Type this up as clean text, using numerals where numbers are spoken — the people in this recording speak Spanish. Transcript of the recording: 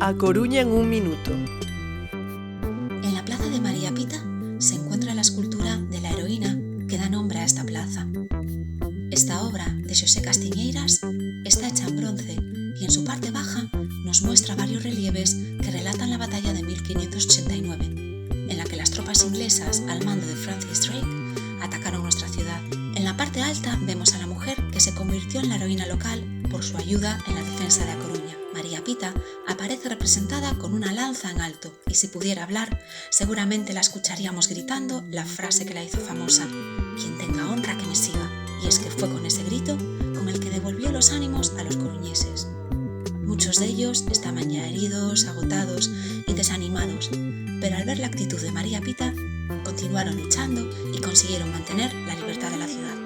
A Coruña en un minuto. En la plaza de María Pita se encuentra la escultura de la heroína que da nombre a esta plaza. Esta obra de Xosé Castiñeiras está hecha en bronce y en su parte baja nos muestra varios relieves que relatan la batalla de 1589, en la que las tropas inglesas al mando de Francis Drake atacaron nuestra ciudad. En la parte alta vemos a la mujer que se convirtió en la heroína local por su ayuda en la defensa de A Coruña. María Pita aparece representada con una lanza en alto y si pudiera hablar, seguramente la escucharíamos gritando la frase que la hizo famosa: "Quien tenga honra que me siga". Y es que fue con ese grito con el que devolvió los ánimos a los coruñeses. Muchos de ellos estaban ya heridos, agotados y desanimados, pero al ver la actitud de María Pita, continuaron luchando y consiguieron mantener la libertad de la ciudad.